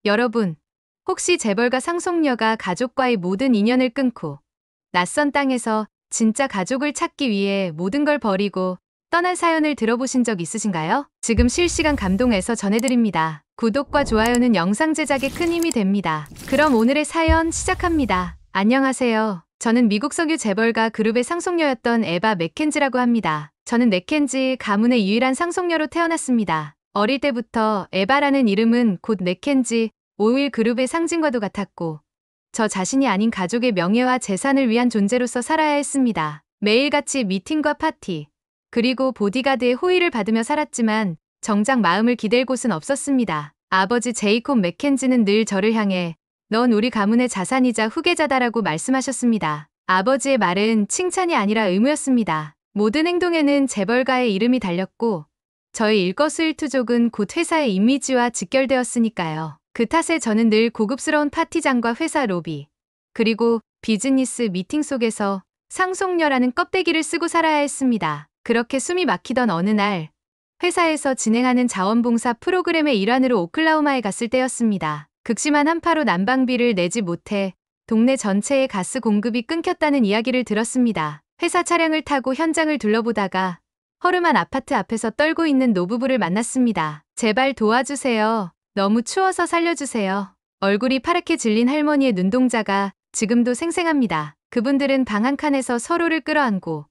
여러분, 혹시 재벌가 상속녀가 가족과의 모든 인연을 끊고 낯선 땅에서 진짜 가족을 찾기 위해 모든 걸 버리고 떠난 사연을 들어보신 적 있으신가요? 지금 실시간 감동에서 전해드립니다. 구독과 좋아요는 영상 제작에 큰 힘이 됩니다. 그럼 오늘의 사연 시작합니다. 안녕하세요. 저는 미국 석유 재벌가 그룹의 상속녀였던 에바 맥켄지라고 합니다. 저는 맥켄지 가문의 유일한 상속녀로 태어났습니다. 어릴 때부터 에바라는 이름은 곧 맥켄지 오일 그룹의 상징과도 같았고 저 자신이 아닌 가족의 명예와 재산을 위한 존재로서 살아야 했습니다. 매일같이 미팅과 파티, 그리고 보디가드의 호의를 받으며 살았지만 정작 마음을 기댈 곳은 없었습니다. 아버지 제이콥 맥켄지는 늘 저를 향해 넌 우리 가문의 자산이자 후계자다라고 말씀하셨습니다. 아버지의 말은 칭찬이 아니라 의무였습니다. 모든 행동에는 재벌가의 이름이 달렸고 저의 일거수일투족은 곧 회사의 이미지와 직결되었으니까요. 그 탓에 저는 늘 고급스러운 파티장과 회사 로비, 그리고 비즈니스 미팅 속에서 상속녀라는 껍데기를 쓰고 살아야 했습니다. 그렇게 숨이 막히던 어느 날, 회사에서 진행하는 자원봉사 프로그램의 일환으로 오클라호마에 갔을 때였습니다. 극심한 한파로 난방비를 내지 못해 동네 전체의 가스 공급이 끊겼다는 이야기를 들었습니다. 회사 차량을 타고 현장을 둘러보다가 허름한 아파트 앞에서 떨고 있는 노부부를 만났습니다. 제발 도와주세요. 너무 추워서 살려주세요. 얼굴이 파랗게 질린 할머니의 눈동자가 지금도 생생합니다. 그분들은 방 한 칸에서 서로를 끌어안고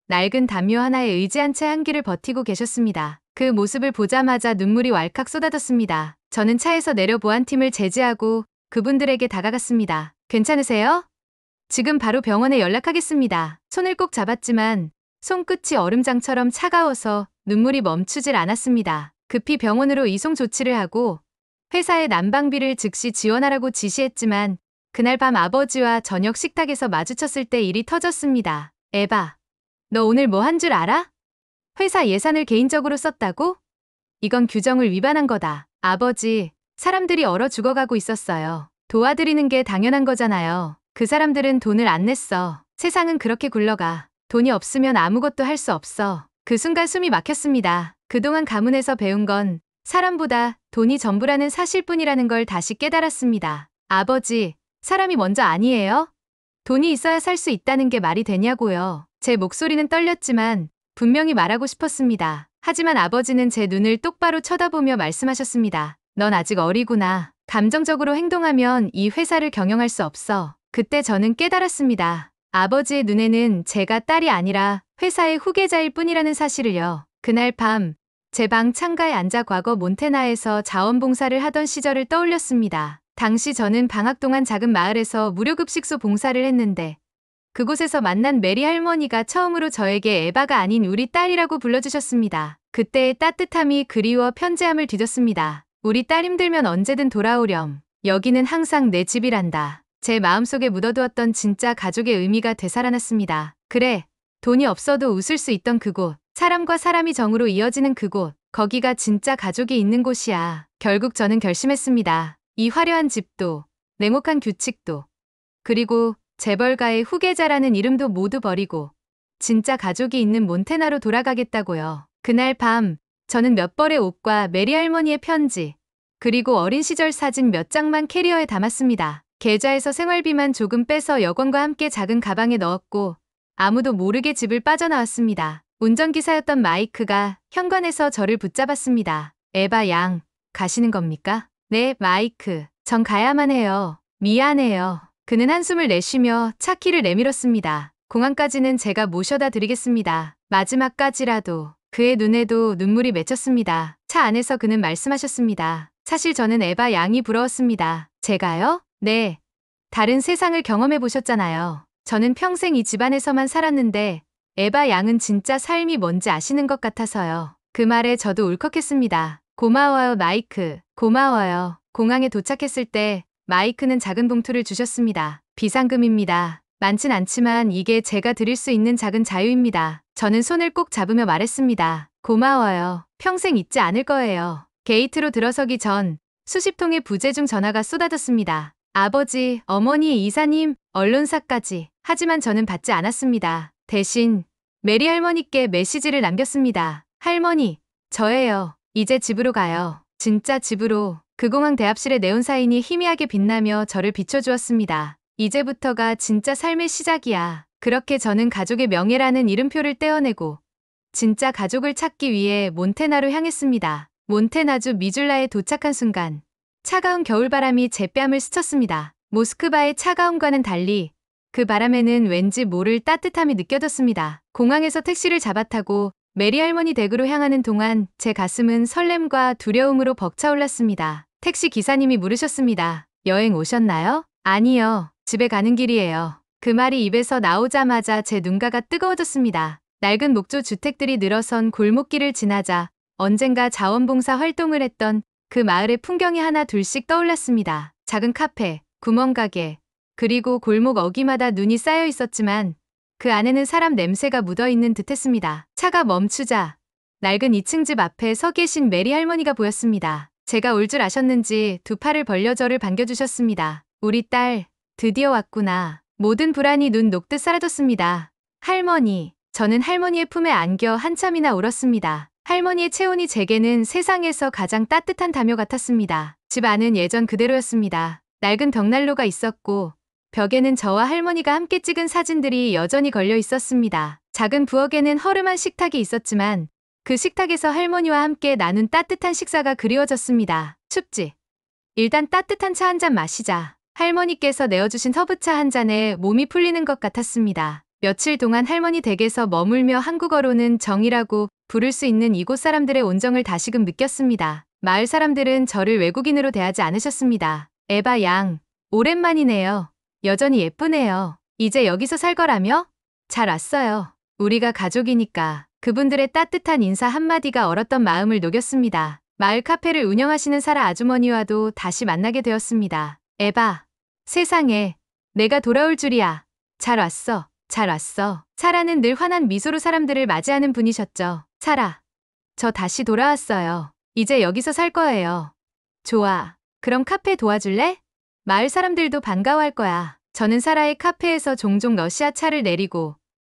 낡은 담요 하나에 의지한 채 한기를 버티고 계셨습니다. 그 모습을 보자마자 눈물이 왈칵 쏟아졌습니다. 저는 차에서 내려 보안팀을 제지하고 그분들에게 다가갔습니다. 괜찮으세요? 지금 바로 병원에 연락하겠습니다. 손을 꼭 잡았지만 손끝이 얼음장처럼 차가워서 눈물이 멈추질 않았습니다. 급히 병원으로 이송 조치를 하고 회사에 난방비를 즉시 지원하라고 지시했지만 그날 밤 아버지와 저녁 식탁에서 마주쳤을 때 일이 터졌습니다. 에바, 너 오늘 뭐 한 줄 알아? 회사 예산을 개인적으로 썼다고? 이건 규정을 위반한 거다. 아버지, 사람들이 얼어 죽어가고 있었어요. 도와드리는 게 당연한 거잖아요. 그 사람들은 돈을 안 냈어. 세상은 그렇게 굴러가. 돈이 없으면 아무것도 할 수 없어. 그 순간 숨이 막혔습니다. 그동안 가문에서 배운 건 사람보다 돈이 전부라는 사실뿐이라는 걸 다시 깨달았습니다. 아버지, 사람이 먼저 아니에요? 돈이 있어야 살 수 있다는 게 말이 되냐고요. 제 목소리는 떨렸지만 분명히 말하고 싶었습니다. 하지만 아버지는 제 눈을 똑바로 쳐다보며 말씀하셨습니다. 넌 아직 어리구나. 감정적으로 행동하면 이 회사를 경영할 수 없어. 그때 저는 깨달았습니다. 아버지의 눈에는 제가 딸이 아니라 회사의 후계자일 뿐이라는 사실을요. 그날 밤 제 방 창가에 앉아 과거 몬테나에서 자원봉사를 하던 시절을 떠올렸습니다. 당시 저는 방학 동안 작은 마을에서 무료급식소 봉사를 했는데 그곳에서 만난 메리 할머니가 처음으로 저에게 에바가 아닌 우리 딸이라고 불러주셨습니다. 그때의 따뜻함이 그리워 편지함을 뒤졌습니다. 우리 딸 힘들면 언제든 돌아오렴. 여기는 항상 내 집이란다. 제 마음속에 묻어두었던 진짜 가족의 의미가 되살아났습니다. 그래, 돈이 없어도 웃을 수 있던 그곳, 사람과 사람이 정으로 이어지는 그곳, 거기가 진짜 가족이 있는 곳이야. 결국 저는 결심했습니다. 이 화려한 집도, 냉혹한 규칙도, 그리고 재벌가의 후계자라는 이름도 모두 버리고 진짜 가족이 있는 몬테나로 돌아가겠다고요. 그날 밤 저는 몇 벌의 옷과 메리 할머니의 편지, 그리고 어린 시절 사진 몇 장만 캐리어에 담았습니다. 계좌에서 생활비만 조금 빼서 여권과 함께 작은 가방에 넣었고 아무도 모르게 집을 빠져나왔습니다. 운전기사였던 마이크가 현관에서 저를 붙잡았습니다. 에바 양, 가시는 겁니까? 네, 마이크. 전 가야만 해요. 미안해요. 그는 한숨을 내쉬며 차 키를 내밀었습니다. 공항까지는 제가 모셔다 드리겠습니다. 마지막까지라도. 그의 눈에도 눈물이 맺혔습니다. 차 안에서 그는 말씀하셨습니다. 사실 저는 에바 양이 부러웠습니다. 제가요? 네. 다른 세상을 경험해 보셨잖아요. 저는 평생 이 집안에서만 살았는데 에바 양은 진짜 삶이 뭔지 아시는 것 같아서요. 그 말에 저도 울컥했습니다. 고마워요, 마이크. 고마워요. 공항에 도착했을 때 마이크는 작은 봉투를 주셨습니다. 비상금입니다. 많진 않지만 이게 제가 드릴 수 있는 작은 자유입니다. 저는 손을 꼭 잡으며 말했습니다. 고마워요. 평생 잊지 않을 거예요. 게이트로 들어서기 전 수십 통의 부재중 전화가 쏟아졌습니다. 아버지, 어머니, 이사님, 언론사까지. 하지만 저는 받지 않았습니다. 대신 메리 할머니께 메시지를 남겼습니다. 할머니, 저예요. 이제 집으로 가요. 진짜 집으로. 그 공항 대합실의 네온사인이 희미하게 빛나며 저를 비춰주었습니다. 이제부터가 진짜 삶의 시작이야. 그렇게 저는 가족의 명예라는 이름표를 떼어내고 진짜 가족을 찾기 위해 몬테나로 향했습니다. 몬테나주 미줄라에 도착한 순간 차가운 겨울바람이 제 뺨을 스쳤습니다. 모스크바의 차가움과는 달리 그 바람에는 왠지 모를 따뜻함이 느껴졌습니다. 공항에서 택시를 잡아타고 메리 할머니 댁으로 향하는 동안 제 가슴은 설렘과 두려움으로 벅차올랐습니다. 택시 기사님이 물으셨습니다. 여행 오셨나요? 아니요. 집에 가는 길이에요. 그 말이 입에서 나오자마자 제 눈가가 뜨거워졌습니다. 낡은 목조 주택들이 늘어선 골목길을 지나자 언젠가 자원봉사 활동을 했던 그 마을의 풍경이 하나 둘씩 떠올랐습니다. 작은 카페, 구멍가게, 그리고 골목 어귀마다 눈이 쌓여 있었지만 그 안에는 사람 냄새가 묻어있는 듯했습니다. 차가 멈추자 낡은 2층 집 앞에 서 계신 메리 할머니가 보였습니다. 제가 올 줄 아셨는지 두 팔을 벌려 저를 반겨주셨습니다. 우리 딸, 드디어 왔구나. 모든 불안이 눈 녹듯 사라졌습니다. 할머니, 저는 할머니의 품에 안겨 한참이나 울었습니다. 할머니의 체온이 제게는 세상에서 가장 따뜻한 담요 같았습니다. 집 안은 예전 그대로였습니다. 낡은 벽난로가 있었고 벽에는 저와 할머니가 함께 찍은 사진들이 여전히 걸려 있었습니다. 작은 부엌에는 허름한 식탁이 있었지만 그 식탁에서 할머니와 함께 나눈 따뜻한 식사가 그리워졌습니다. 춥지? 일단 따뜻한 차 한 잔 마시자. 할머니께서 내어주신 허브차 한 잔에 몸이 풀리는 것 같았습니다. 며칠 동안 할머니 댁에서 머물며 한국어로는 정이라고 부를 수 있는 이곳 사람들의 온정을 다시금 느꼈습니다. 마을 사람들은 저를 외국인으로 대하지 않으셨습니다. 에바 양, 오랜만이네요. 여전히 예쁘네요. 이제 여기서 살 거라며? 잘 왔어요. 우리가 가족이니까. 그분들의 따뜻한 인사 한마디가 얼었던 마음을 녹였습니다. 마을 카페를 운영하시는 사라 아주머니와도 다시 만나게 되었습니다. 에바, 세상에, 내가 돌아올 줄이야. 잘 왔어. 잘 왔어. 사라는 늘 환한 미소로 사람들을 맞이하는 분이셨죠. 사라, 저 다시 돌아왔어요. 이제 여기서 살 거예요. 좋아. 그럼 카페 도와줄래? 마을 사람들도 반가워할 거야. 저는 사라의 카페에서 종종 러시아 차를 내리고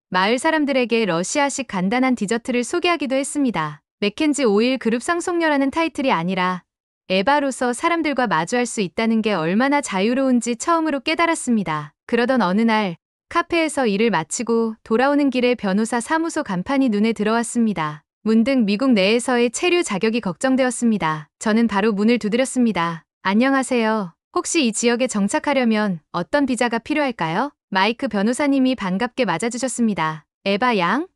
마을 사람들에게 러시아식 간단한 디저트를 소개하기도 했습니다. 맥켄지 오일 그룹 상속녀라는 타이틀이 아니라 에바로서 사람들과 마주할 수 있다는 게 얼마나 자유로운지 처음으로 깨달았습니다. 그러던 어느 날 카페에서 일을 마치고 돌아오는 길에 변호사 사무소 간판이 눈에 들어왔습니다. 문득 미국 내에서의 체류 자격이 걱정되었습니다. 저는 바로 문을 두드렸습니다. 안녕하세요. 혹시 이 지역에 정착하려면 어떤 비자가 필요할까요? 마이크 변호사님이 반갑게 맞아주셨습니다. 에바 양?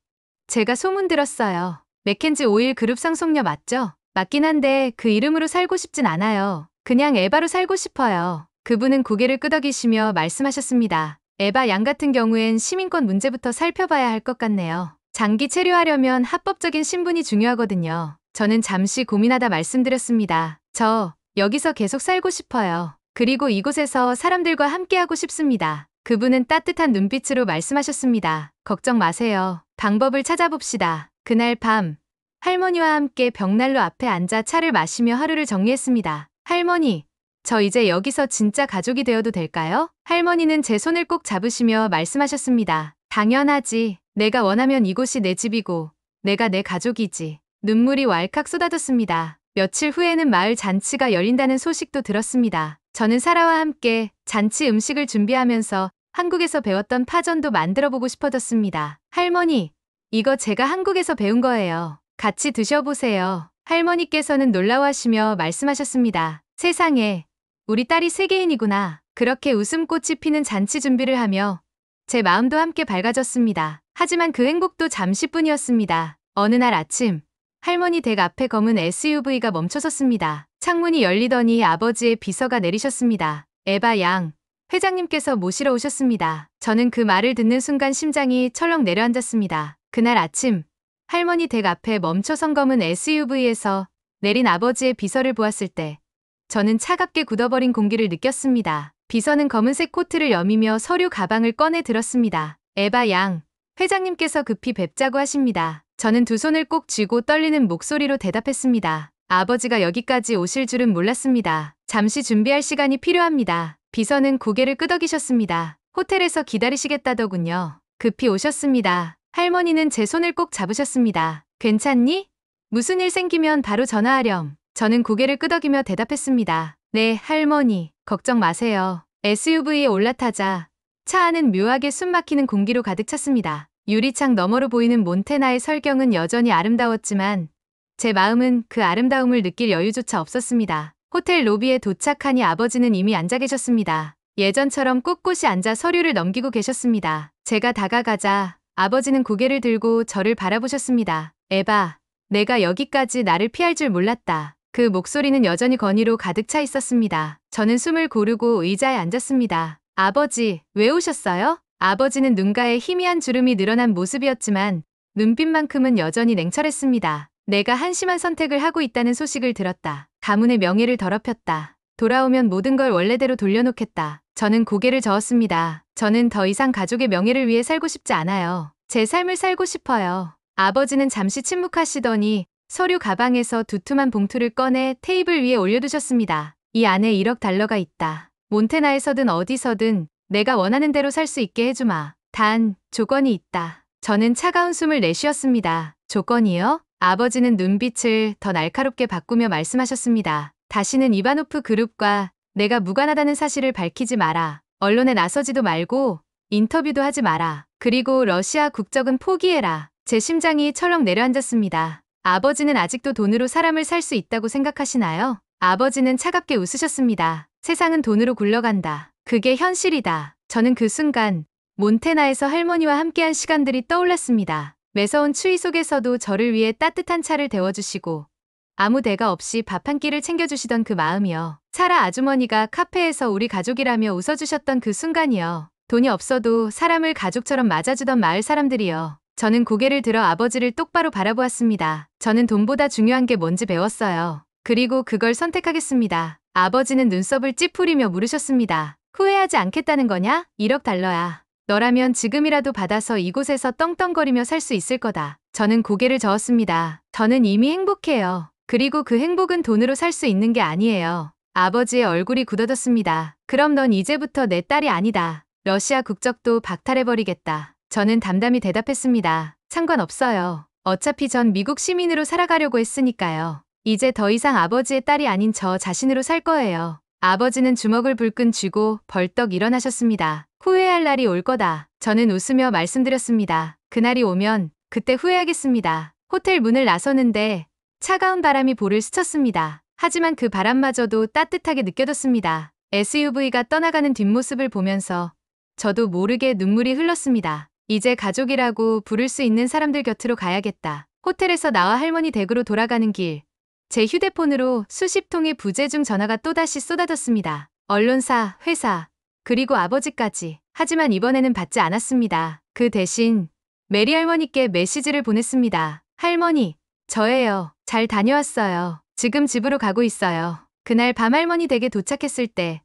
제가 소문 들었어요. 맥켄지 오일 그룹 상속녀 맞죠? 맞긴 한데 그 이름으로 살고 싶진 않아요. 그냥 에바로 살고 싶어요. 그분은 고개를 끄덕이시며 말씀하셨습니다. 에바 양 같은 경우엔 시민권 문제부터 살펴봐야 할 것 같네요. 장기 체류하려면 합법적인 신분이 중요하거든요. 저는 잠시 고민하다 말씀드렸습니다. 저 여기서 계속 살고 싶어요. 그리고 이곳에서 사람들과 함께하고 싶습니다. 그분은 따뜻한 눈빛으로 말씀하셨습니다. 걱정 마세요. 방법을 찾아봅시다. 그날 밤 할머니와 함께 벽난로 앞에 앉아 차를 마시며 하루를 정리했습니다. 할머니, 저 이제 여기서 진짜 가족이 되어도 될까요? 할머니는 제 손을 꼭 잡으시며 말씀하셨습니다. 당연하지. 내가 원하면 이곳이 내 집이고 내가 내 가족이지. 눈물이 왈칵 쏟아졌습니다. 며칠 후에는 마을 잔치가 열린다는 소식도 들었습니다. 저는 사라와 함께 잔치 음식을 준비하면서 한국에서 배웠던 파전도 만들어보고 싶어졌습니다. 할머니, 이거 제가 한국에서 배운 거예요. 같이 드셔보세요. 할머니께서는 놀라워하시며 말씀하셨습니다. 세상에, 우리 딸이 세계인이구나. 그렇게 웃음꽃이 피는 잔치 준비를 하며 제 마음도 함께 밝아졌습니다. 하지만 그 행복도 잠시뿐이었습니다. 어느 날 아침, 할머니 댁 앞에 검은 SUV가 멈춰섰습니다. 창문이 열리더니 아버지의 비서가 내리셨습니다. 에바 양, 회장님께서 모시러 오셨습니다. 저는 그 말을 듣는 순간 심장이 철렁 내려앉았습니다. 그날 아침, 할머니 댁 앞에 멈춰선 검은 SUV에서 내린 아버지의 비서를 보았을 때 저는 차갑게 굳어버린 공기를 느꼈습니다. 비서는 검은색 코트를 여미며 서류 가방을 꺼내 들었습니다. 에바 양, 회장님께서 급히 뵙자고 하십니다. 저는 두 손을 꼭 쥐고 떨리는 목소리로 대답했습니다. 아버지가 여기까지 오실 줄은 몰랐습니다. 잠시 준비할 시간이 필요합니다. 비서는 고개를 끄덕이셨습니다. 호텔에서 기다리시겠다더군요. 급히 오셨습니다. 할머니는 제 손을 꼭 잡으셨습니다. 괜찮니? 무슨 일 생기면 바로 전화하렴. 저는 고개를 끄덕이며 대답했습니다. 네, 할머니. 걱정 마세요. SUV에 올라타자 차 안은 묘하게 숨막히는 공기로 가득 찼습니다. 유리창 너머로 보이는 몬테나의 설경은 여전히 아름다웠지만 제 마음은 그 아름다움을 느낄 여유조차 없었습니다. 호텔 로비에 도착하니 아버지는 이미 앉아 계셨습니다. 예전처럼 꿋꿋이 앉아 서류를 넘기고 계셨습니다. 제가 다가가자 아버지는 고개를 들고 저를 바라보셨습니다. 에바, 내가 여기까지 나를 피할 줄 몰랐다. 그 목소리는 여전히 건의로 가득 차 있었습니다. 저는 숨을 고르고 의자에 앉았습니다. 아버지, 왜 오셨어요? 아버지는 눈가에 희미한 주름이 늘어난 모습이었지만 눈빛만큼은 여전히 냉철했습니다. 내가 한심한 선택을 하고 있다는 소식을 들었다. 가문의 명예를 더럽혔다. 돌아오면 모든 걸 원래대로 돌려놓겠다. 저는 고개를 저었습니다. 저는 더 이상 가족의 명예를 위해 살고 싶지 않아요. 제 삶을 살고 싶어요. 아버지는 잠시 침묵하시더니 서류 가방에서 두툼한 봉투를 꺼내 테이블 위에 올려두셨습니다. 이 안에 1억 달러가 있다. 몬테나에서든 어디서든 내가 원하는 대로 살 수 있게 해주마. 단, 조건이 있다. 저는 차가운 숨을 내쉬었습니다. 조건이요? 아버지는 눈빛을 더 날카롭게 바꾸며 말씀하셨습니다. 다시는 이바노프 그룹과 내가 무관하다는 사실을 밝히지 마라. 언론에 나서지도 말고 인터뷰도 하지 마라. 그리고 러시아 국적은 포기해라. 제 심장이 철렁 내려앉았습니다. 아버지는 아직도 돈으로 사람을 살 수 있다고 생각하시나요? 아버지는 차갑게 웃으셨습니다. 세상은 돈으로 굴러간다. 그게 현실이다. 저는 그 순간 몬테나에서 할머니와 함께한 시간들이 떠올랐습니다. 매서운 추위 속에서도 저를 위해 따뜻한 차를 데워주시고 아무 대가 없이 밥 한 끼를 챙겨주시던 그 마음이요. 사라 아주머니가 카페에서 우리 가족이라며 웃어주셨던 그 순간이요. 돈이 없어도 사람을 가족처럼 맞아주던 마을 사람들이요. 저는 고개를 들어 아버지를 똑바로 바라보았습니다. 저는 돈보다 중요한 게 뭔지 배웠어요. 그리고 그걸 선택하겠습니다. 아버지는 눈썹을 찌푸리며 물으셨습니다. 후회하지 않겠다는 거냐? 1억 달러야. 너라면 지금이라도 받아서 이곳에서 떵떵거리며 살 수 있을 거다. 저는 고개를 저었습니다. 저는 이미 행복해요. 그리고 그 행복은 돈으로 살 수 있는 게 아니에요. 아버지의 얼굴이 굳어졌습니다. 그럼 넌 이제부터 내 딸이 아니다. 러시아 국적도 박탈해버리겠다. 저는 담담히 대답했습니다. 상관없어요. 어차피 전 미국 시민으로 살아가려고 했으니까요. 이제 더 이상 아버지의 딸이 아닌 저 자신으로 살 거예요. 아버지는 주먹을 불끈 쥐고 벌떡 일어나셨습니다. 후회할 날이 올 거다. 저는 웃으며 말씀드렸습니다. 그날이 오면 그때 후회하겠습니다. 호텔 문을 나서는데 차가운 바람이 볼을 스쳤습니다. 하지만 그 바람마저도 따뜻하게 느껴졌습니다. SUV가 떠나가는 뒷모습을 보면서 저도 모르게 눈물이 흘렀습니다. 이제 가족이라고 부를 수 있는 사람들 곁으로 가야겠다. 호텔에서 나와 할머니 댁으로 돌아가는 길. 제 휴대폰으로 수십 통의 부재중 전화가 또다시 쏟아졌습니다. 언론사, 회사, 그리고 아버지까지. 하지만 이번에는 받지 않았습니다. 그 대신 메리 할머니께 메시지를 보냈습니다. 할머니, 저예요. 잘 다녀왔어요. 지금 집으로 가고 있어요. 그날 밤 할머니 댁에 도착했을 때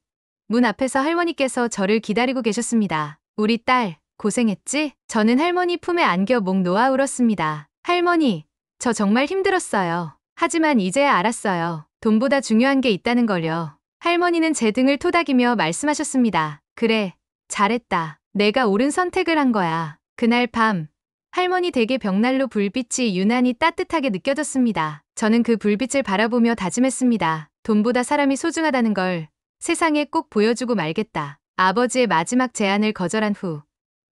문 앞에서 할머니께서 저를 기다리고 계셨습니다. 우리 딸, 고생했지? 저는 할머니 품에 안겨 목 놓아 울었습니다. 할머니, 저 정말 힘들었어요. 하지만 이제야 알았어요. 돈보다 중요한 게 있다는 걸요. 할머니는 제 등을 토닥이며 말씀하셨습니다. 그래, 잘했다. 내가 옳은 선택을 한 거야. 그날 밤, 할머니 댁의 벽난로 불빛이 유난히 따뜻하게 느껴졌습니다. 저는 그 불빛을 바라보며 다짐했습니다. 돈보다 사람이 소중하다는 걸 세상에 꼭 보여주고 말겠다. 아버지의 마지막 제안을 거절한 후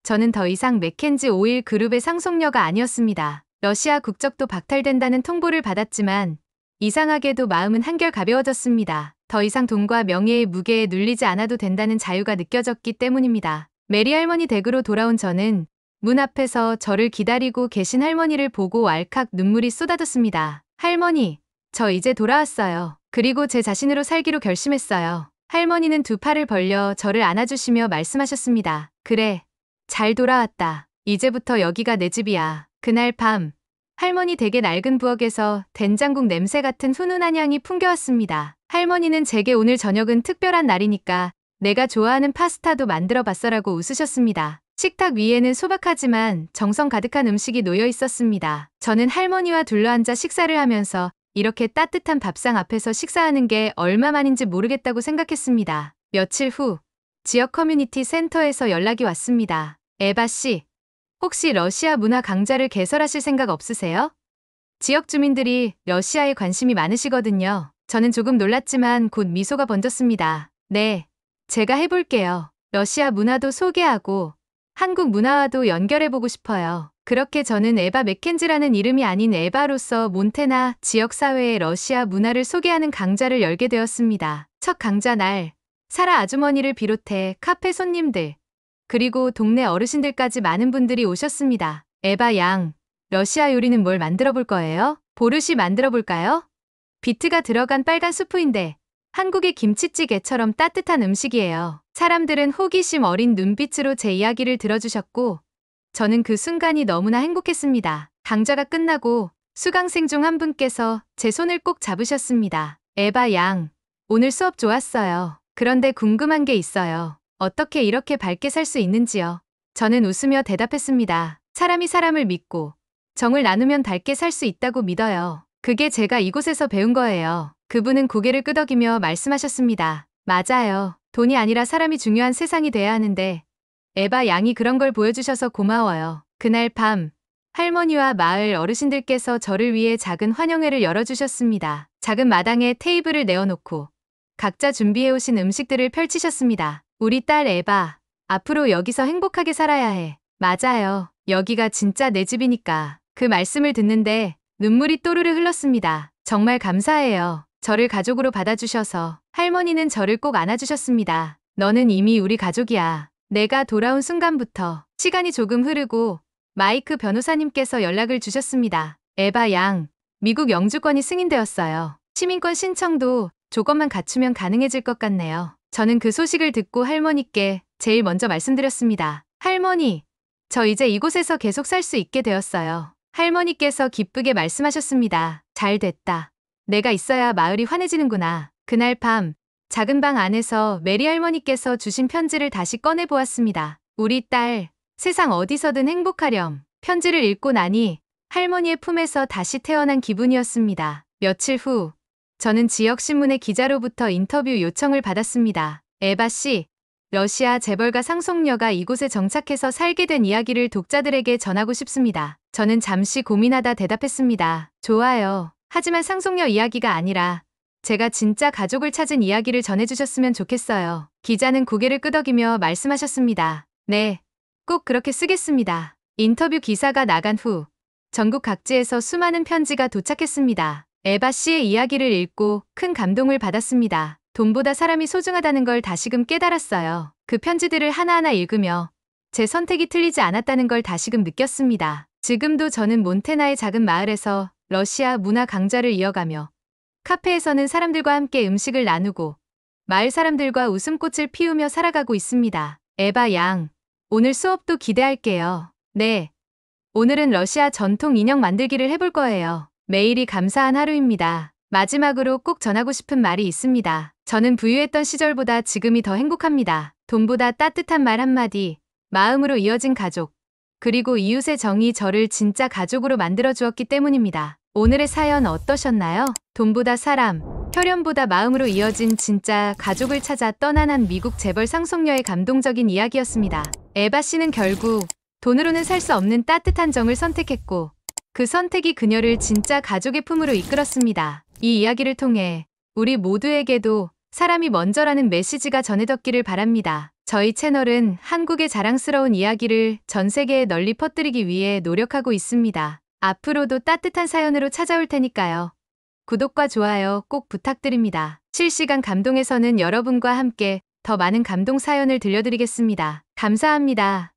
저는 더 이상 맥켄지 오일 그룹의 상속녀가 아니었습니다. 러시아 국적도 박탈된다는 통보를 받았지만 이상하게도 마음은 한결 가벼워졌습니다. 더 이상 돈과 명예의 무게에 눌리지 않아도 된다는 자유가 느껴졌기 때문입니다. 메리 할머니 댁으로 돌아온 저는 문 앞에서 저를 기다리고 계신 할머니를 보고 왈칵 눈물이 쏟아졌습니다. 할머니, 저 이제 돌아왔어요. 그리고 제 자신으로 살기로 결심했어요. 할머니는 두 팔을 벌려 저를 안아주시며 말씀하셨습니다. 그래, 잘 돌아왔다. 이제부터 여기가 내 집이야. 그날 밤, 할머니 댁의 낡은 부엌에서 된장국 냄새 같은 훈훈한 향이 풍겨왔습니다. 할머니는 제게 오늘 저녁은 특별한 날이니까 내가 좋아하는 파스타도 만들어 봤어라고 웃으셨습니다. 식탁 위에는 소박하지만 정성 가득한 음식이 놓여 있었습니다. 저는 할머니와 둘러앉아 식사를 하면서 이렇게 따뜻한 밥상 앞에서 식사하는 게 얼마만인지 모르겠다고 생각했습니다. 며칠 후 지역 커뮤니티 센터에서 연락이 왔습니다. 에바 씨, 혹시 러시아 문화 강좌를 개설하실 생각 없으세요? 지역 주민들이 러시아에 관심이 많으시거든요. 저는 조금 놀랐지만 곧 미소가 번졌습니다. 네, 제가 해볼게요. 러시아 문화도 소개하고 한국 문화와도 연결해보고 싶어요. 그렇게 저는 에바 맥켄지라는 이름이 아닌 에바로서 몬테나 지역사회의 러시아 문화를 소개하는 강좌를 열게 되었습니다. 첫 강좌 날, 사라 아주머니를 비롯해 카페 손님들, 그리고 동네 어르신들까지 많은 분들이 오셨습니다. 에바 양, 러시아 요리는 뭘 만들어 볼 거예요? 보르시 만들어 볼까요? 비트가 들어간 빨간 수프인데 한국의 김치찌개처럼 따뜻한 음식이에요. 사람들은 호기심 어린 눈빛으로 제 이야기를 들어주셨고 저는 그 순간이 너무나 행복했습니다. 강좌가 끝나고 수강생 중 한 분께서 제 손을 꼭 잡으셨습니다. 에바 양, 오늘 수업 좋았어요. 그런데 궁금한 게 있어요. 어떻게 이렇게 밝게 살 수 있는지요? 저는 웃으며 대답했습니다. 사람이 사람을 믿고 정을 나누면 밝게 살 수 있다고 믿어요. 그게 제가 이곳에서 배운 거예요. 그분은 고개를 끄덕이며 말씀하셨습니다. 맞아요. 돈이 아니라 사람이 중요한 세상이 돼야 하는데 에바 양이 그런 걸 보여주셔서 고마워요. 그날 밤 할머니와 마을 어르신들께서 저를 위해 작은 환영회를 열어주셨습니다. 작은 마당에 테이블을 내어놓고 각자 준비해오신 음식들을 펼치셨습니다. 우리 딸 에바, 앞으로 여기서 행복하게 살아야 해. 맞아요. 여기가 진짜 내 집이니까. 그 말씀을 듣는데 눈물이 또르르 흘렀습니다. 정말 감사해요. 저를 가족으로 받아주셔서. 할머니는 저를 꼭 안아주셨습니다. 너는 이미 우리 가족이야. 내가 돌아온 순간부터 시간이 조금 흐르고 마이크 변호사님께서 연락을 주셨습니다. 에바 양, 미국 영주권이 승인되었어요. 시민권 신청도 조건만 갖추면 가능해질 것 같네요. 저는 그 소식을 듣고 할머니께 제일 먼저 말씀드렸습니다. 할머니, 저 이제 이곳에서 계속 살 수 있게 되었어요. 할머니께서 기쁘게 말씀하셨습니다. 잘 됐다. 내가 있어야 마을이 환해지는구나. 그날 밤 작은 방 안에서 메리 할머니께서 주신 편지를 다시 꺼내보았습니다. 우리 딸, 세상 어디서든 행복하렴. 편지를 읽고 나니 할머니의 품에서 다시 태어난 기분이었습니다. 며칠 후 저는 지역신문의 기자로부터 인터뷰 요청을 받았습니다. 에바 씨, 러시아 재벌가 상속녀가 이곳에 정착해서 살게 된 이야기를 독자들에게 전하고 싶습니다. 저는 잠시 고민하다 대답했습니다. 좋아요. 하지만 상속녀 이야기가 아니라 제가 진짜 가족을 찾은 이야기를 전해주셨으면 좋겠어요. 기자는 고개를 끄덕이며 말씀하셨습니다. 네, 꼭 그렇게 쓰겠습니다. 인터뷰 기사가 나간 후 전국 각지에서 수많은 편지가 도착했습니다. 에바 씨의 이야기를 읽고 큰 감동을 받았습니다. 돈보다 사람이 소중하다는 걸 다시금 깨달았어요. 그 편지들을 하나하나 읽으며 제 선택이 틀리지 않았다는 걸 다시금 느꼈습니다. 지금도 저는 몬테나의 작은 마을에서 러시아 문화 강좌를 이어가며 카페에서는 사람들과 함께 음식을 나누고 마을 사람들과 웃음꽃을 피우며 살아가고 있습니다. 에바 양, 오늘 수업도 기대할게요. 네, 오늘은 러시아 전통 인형 만들기를 해볼 거예요. 매일이 감사한 하루입니다. 마지막으로 꼭 전하고 싶은 말이 있습니다. 저는 부유했던 시절보다 지금이 더 행복합니다. 돈보다 따뜻한 말 한마디, 마음으로 이어진 가족, 그리고 이웃의 정이 저를 진짜 가족으로 만들어 주었기 때문입니다. 오늘의 사연 어떠셨나요? 돈보다 사람, 혈연보다 마음으로 이어진 진짜 가족을 찾아 떠난 한 미국 재벌 상속녀의 감동적인 이야기였습니다. 에바 씨는 결국 돈으로는 살 수 없는 따뜻한 정을 선택했고 그 선택이 그녀를 진짜 가족의 품으로 이끌었습니다. 이 이야기를 통해 우리 모두에게도 사람이 먼저라는 메시지가 전해졌기를 바랍니다. 저희 채널은 한국의 자랑스러운 이야기를 전 세계에 널리 퍼뜨리기 위해 노력하고 있습니다. 앞으로도 따뜻한 사연으로 찾아올 테니까요. 구독과 좋아요 꼭 부탁드립니다. 실시간 감동에서는 여러분과 함께 더 많은 감동 사연을 들려드리겠습니다. 감사합니다.